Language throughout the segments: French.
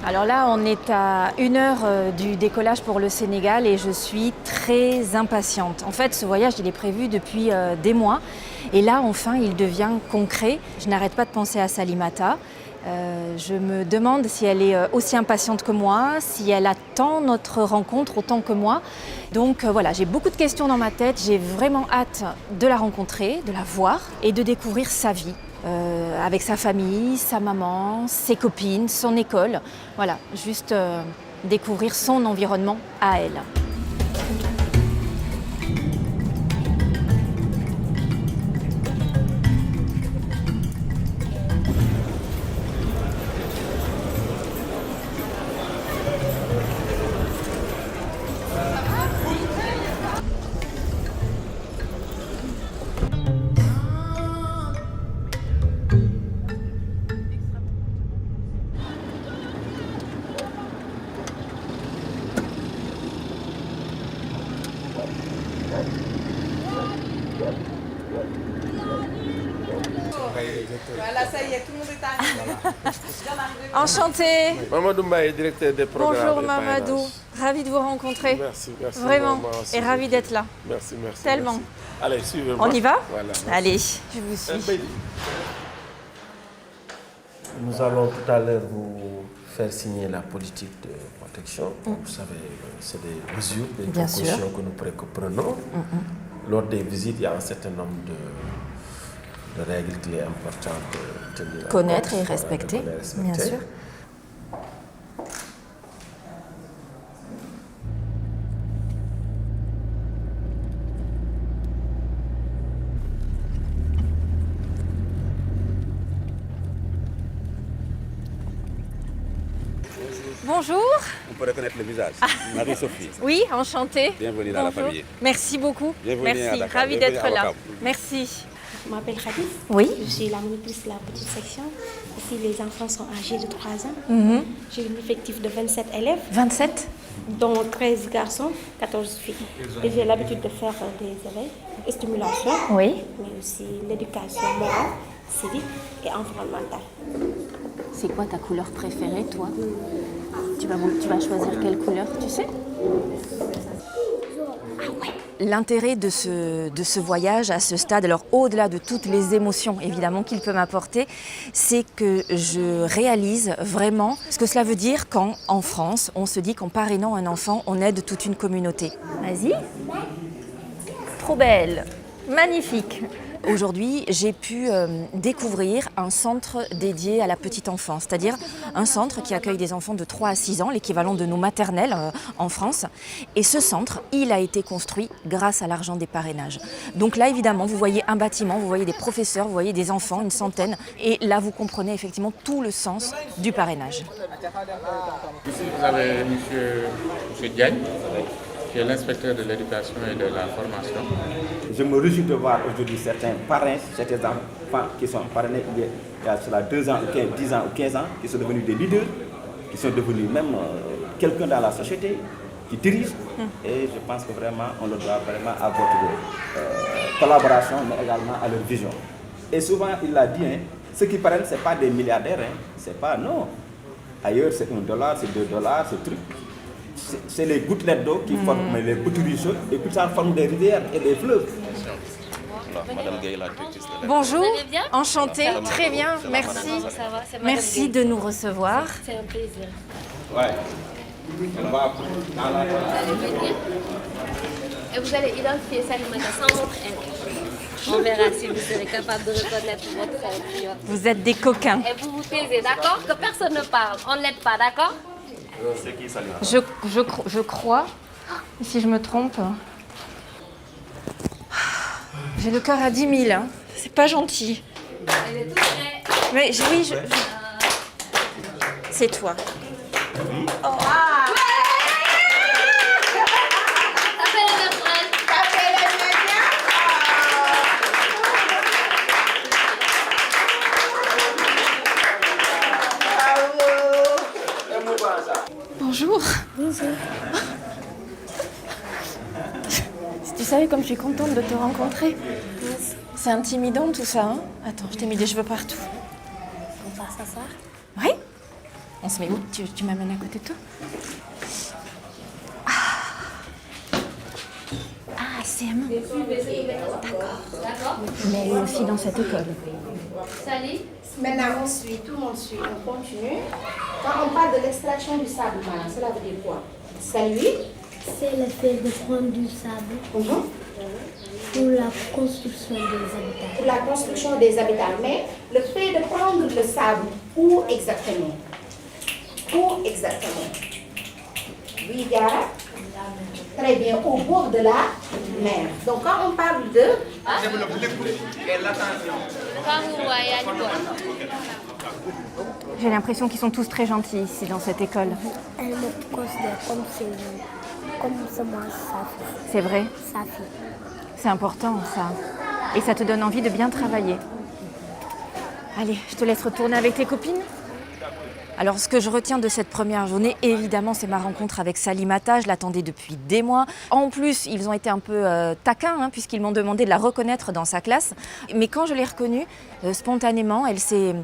Alors là, on est à 1 heure du décollage pour le Sénégal et je suis très impatiente. En fait, ce voyage, il est prévu depuis des mois et là, enfin, il devient concret. Je n'arrête pas de penser à Salimata. Je me demande si elle est aussi impatiente que moi, si elle attend notre rencontre autant que moi. Donc voilà, j'ai beaucoup de questions dans ma tête. J'ai vraiment hâte de la rencontrer, de la voir et de découvrir sa vie. Avec sa famille, sa maman, ses copines, son école. Voilà, juste découvrir son environnement à elle. Voilà, ça y est, tout le monde est arrivé. Enchantée. Mamadou Mbaye, directeur des programmes. Bonjour Mamadou, ravie de vous rencontrer. Merci. Vraiment, et ravie d'être là. Merci. Tellement. Merci. Allez, suivez-moi. On y va? Voilà. Allez, je vous suis. Nous allons tout à l'heure vous faire signer la politique de protection. Vous savez, c'est des mesures, des précautions que nous prenons. Lors des visites, il y a un certain nombre de règles qu'il est important de tenir Connaître et respecter, bien sûr. Bonjour. On peut reconnaître le visage. Marie-Sophie. Oui, enchantée. Bienvenue dans la famille. Merci beaucoup. Bienvenue à Merci, Dakar. ravie Bienvenue d'être à là. Ouakam. Merci. Je m'appelle Khadis. Oui. Je suis la monitrice de la petite section. Ici, les enfants sont âgés de 3 ans. J'ai un effectif de 27 élèves, 27. dont 13 garçons, 14 filles. Et j'ai l'habitude de faire des éveils, stimulation, Oui. mais aussi l'éducation morale, civique et environnementale. C'est quoi ta couleur préférée, toi? Tu vas choisir quelle couleur, tu sais? L'intérêt de ce voyage à ce stade, alors au-delà de toutes les émotions évidemment qu'il peut m'apporter, c'est que je réalise vraiment ce que cela veut dire quand, en France, on se dit qu'en parrainant un enfant, on aide toute une communauté. Vas-y. Trop belle, magnifique. Aujourd'hui, j'ai pu découvrir un centre dédié à la petite enfance, c'est-à-dire un centre qui accueille des enfants de 3 à 6 ans, l'équivalent de nos maternelles en France. Et ce centre, il a été construit grâce à l'argent des parrainages. Donc là, évidemment, vous voyez un bâtiment, vous voyez des professeurs, vous voyez des enfants, une centaine. Et là, vous comprenez effectivement tout le sens du parrainage. Ici, vous avez M. Diagne, qui est l'inspecteur de l'éducation et de la formation. Je me réjouis de voir aujourd'hui certains parrains, certains enfants qui sont parrainés il y a cela 2 ans, 10 ans ou 15 ans, qui sont devenus des leaders, qui sont devenus même quelqu'un dans la société, qui dirigent. Et je pense que vraiment, on le doit vraiment à votre collaboration, mais également à leur vision. Et souvent, il l'a dit, ceux qui parrainent, ce n'est pas des milliardaires, c'est pas, non. Ailleurs, c'est $1, c'est $2, c'est truc. C'est les gouttelettes d'eau qui forment les petits ruisseaux et puis ça forme des rivières et des fleuves. Bonjour, enchantée, très bien, merci. Merci de nous recevoir. C'est un plaisir. Ouais. On va dans la... Et vous allez identifier Salimata sans votre aide. On verra si vous serez capable de reconnaître votre aide. Vous êtes des coquins. Et vous vous taisez, d'accord? Que personne ne parle. On ne l'aide pas, d'accord? C'est qui Salimata? Je crois, si je me trompe, j'ai le cœur à 10 000. Hein. C'est pas gentil. Elle est toute prête. Mais oui, c'est toi. Appelez le frère. Bonjour. Bonjour. Si tu savais comme je suis contente de te rencontrer. C'est intimidant tout ça, hein? Attends, je t'ai mis des cheveux partout. On passe à ça. Oui? On se met où? Tu m'amènes à côté de toi? CM1. D'accord. Mais elle est aussi dans cette école. Salut. Maintenant, on suit, tout le monde suit, on continue. Quand on parle de l'extraction du sable marin, cela veut dire quoi? Salut. C'est le fait de prendre du sable pour la construction des habitats. Pour la construction des habitats. Mais le fait de prendre le sable, où exactement? Où exactement? Oui, Yara? Très bien, au bord de la mer. Donc quand on parle de... J'ai l'impression qu'ils sont tous très gentils ici dans cette école. Elle me considère comme c'est moi, sa fille. C'est vrai? Sa fille. C'est important ça. Et ça te donne envie de bien travailler. Allez, je te laisse retourner avec tes copines. Alors, ce que je retiens de cette première journée, évidemment, c'est ma rencontre avec Salimata. Je l'attendais depuis des mois. En plus, ils ont été un peu taquins, puisqu'ils m'ont demandé de la reconnaître dans sa classe. Mais quand je l'ai reconnue, spontanément, elle s'est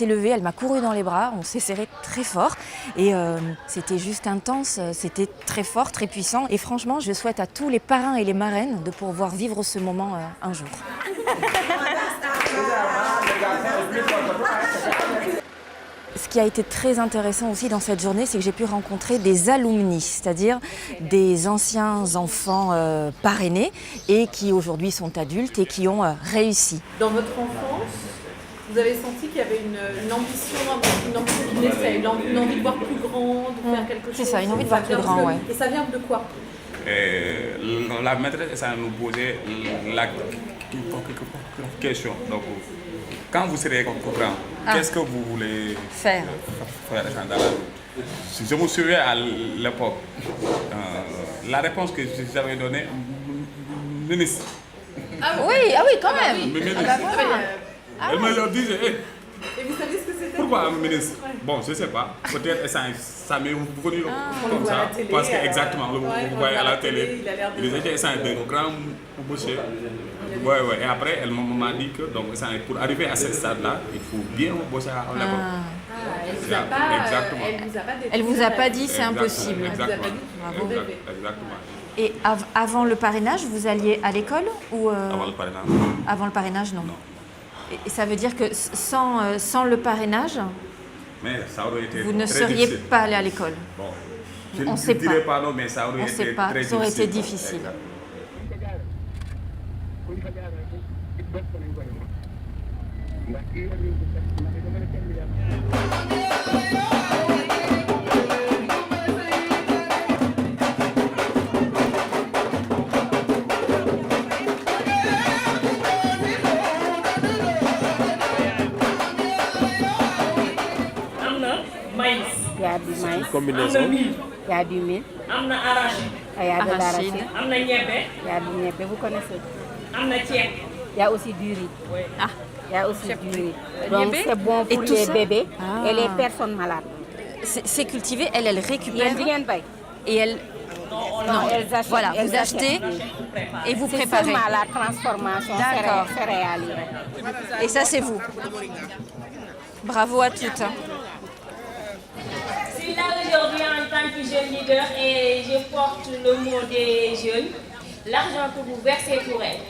levée, elle m'a couru dans les bras, on s'est serré très fort. Et c'était juste intense, c'était très fort, très puissant. Et franchement, je souhaite à tous les parrains et les marraines de pouvoir vivre ce moment un jour. Ce qui a été très intéressant aussi dans cette journée, c'est que j'ai pu rencontrer des alumni, c'est-à-dire des anciens enfants parrainés et qui aujourd'hui sont adultes et qui ont réussi. Dans votre enfance, vous avez senti qu'il y avait une ambition qui naissait, une envie de voir plus grand, de faire quelque chose. C'est ça, une envie de voir plus grand, ouais. Et ça vient de quoi? La maîtresse, ça nous posait la question. Donc, quand vous serez grand, qu'est-ce que vous voulez faire dans la vie? Je me souviens à l'époque, la réponse que j'avais donnée, ministre. Oui, quand même. Ministre. Elle me disait, Et vous savez ce que c'était? pourquoi un ministre? Bon, je ne sais pas. Peut-être ça m'est venu comme ça. Parce que exactement, vous voyez à la télé, il était un grand monsieur. Oui. Et après, elle m'a dit que donc, pour arriver à ce stade-là, il faut bien bosser à l'école. Elle vous a pas dit c'est impossible. Exactement. Bravo. Exactement. Et avant le parrainage, vous alliez à l'école ou Avant le parrainage. Avant le parrainage, non. Et ça veut dire que sans le parrainage, mais ça aurait été vous ne très seriez difficile. pas allé à l'école. Bon, On ne je sait ne dirais pas. pas non, mais ça aurait été sait pas. très Ça aurait été difficile. difficile. Il y a du maïs, Combinaison. il y a du mil, il y a de l'arachide, Arachide. il y a du niébé, vous connaissez? Il y a aussi du riz. Il y a aussi du riz. Donc c'est bon Et pour tout les ça? bébés et les personnes malades. C'est cultivé, elle récupère Il y a jigéen bay. et elle... Non, elles achètent. Voilà, elles vous achetez achètent. et vous C'est préparez. seulement la transformation D'accord. céréalière. Et ça, c'est vous. Bravo à toutes. Je suis là aujourd'hui en tant que jeune leader et je porte le mot des jeunes, l'argent que vous versez pour elles.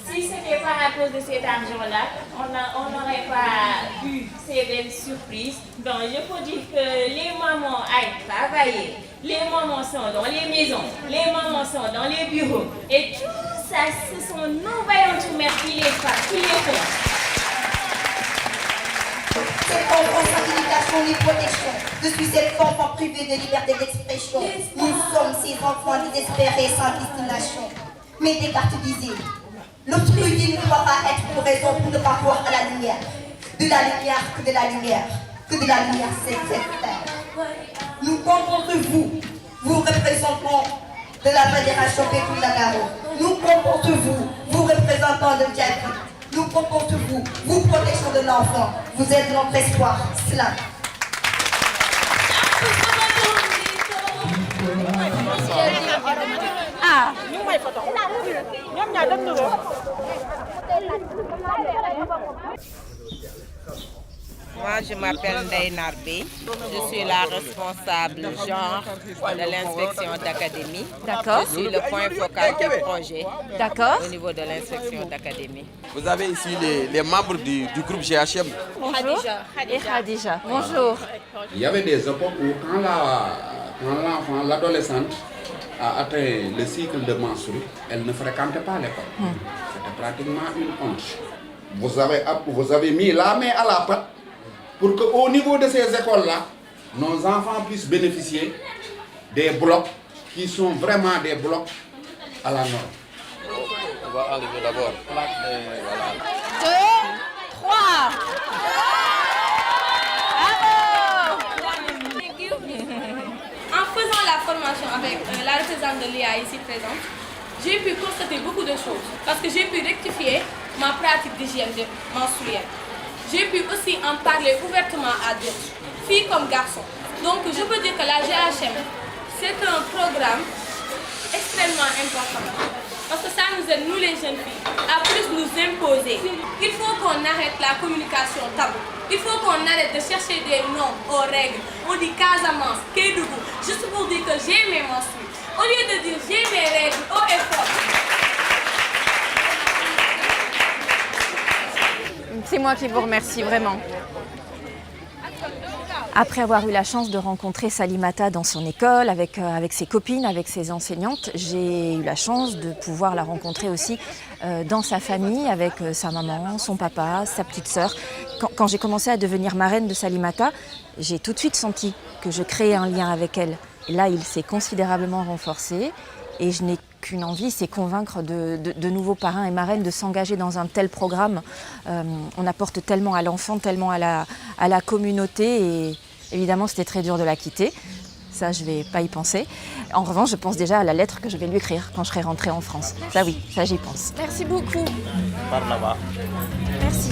Si ce n'était pas à cause de cet argent-là, on n'aurait pas eu ces belles surprises. Donc je peux dire que les mamans aillent travailler, les mamans sont dans les maisons, les mamans sont dans les bureaux. Et tout ça, ce sont nos vaillantes mères qui les font. Cette enfance d'éducation et protection. Je suis cette enfant privée de liberté d'expression. Nous sommes ces enfants désespérés sans destination. Mais Descartes disait, l'obscurité ne doit pas être une raison pour ne pas voir à la lumière. De la lumière que de la lumière. Que de la lumière, c'est cette terre. Nous comptons sur vous, vous représentants de la Fédération Pétou-Lagaro. Nous comptons sur vous, vous représentants de Diaby. Nous comptons sur vous, vous protection de l'enfant. Vous êtes notre espoir. Cela. Moi, je m'appelle Ndeye Narbé. Je suis la responsable genre de l'inspection d'académie. D'accord. Je suis le point focal du projet. D'accord. Au niveau de l'inspection d'académie. Vous avez ici les membres du groupe GHM. Bonjour. Et Khadija. Bonjour. Il y avait des époques où quand l'enfant, l'adolescente a atteint le cycle de menstrues, elle ne fréquentait pas l'école. C'était pratiquement une honte. Vous avez mis la main à la pâte pour qu'au niveau de ces écoles-là, nos enfants puissent bénéficier des blocs qui sont vraiment des blocs à la norme. On va enlever d'abord. 2, 3. En faisant la formation avec la représentante de l'IA ici présente, j'ai pu constater beaucoup de choses parce que j'ai pu rectifier ma pratique d'hygiène menstruelle. J'ai pu aussi en parler ouvertement à d'autres, filles comme garçons. Donc je peux dire que la GHM, c'est un programme extrêmement important parce que ça nous aide, nous les jeunes filles, à plus nous imposer. Il faut qu'on arrête la communication taboue. Il faut qu'on arrête de chercher des noms aux règles. On dit Casamance, Kédougou, juste pour dire que j'ai mes menstrues. Au lieu de dire j'ai mes règles haut et fort. C'est moi qui vous remercie vraiment. Après avoir eu la chance de rencontrer Salimata dans son école, avec ses copines, avec ses enseignantes, j'ai eu la chance de pouvoir la rencontrer aussi dans sa famille, avec sa maman, son papa, sa petite sœur. Quand j'ai commencé à devenir marraine de Salimata, j'ai tout de suite senti que je créais un lien avec elle. Et là, il s'est considérablement renforcé et je n'ai qu'une envie, c'est convaincre de nouveaux parrains et marraines de s'engager dans un tel programme. On apporte tellement à l'enfant, tellement à la communauté et évidemment c'était très dur de la quitter. Ça, je ne vais pas y penser. En revanche, je pense déjà à la lettre que je vais lui écrire quand je serai rentrée en France. Ça oui, ça j'y pense. Merci beaucoup. Par là-bas. Merci.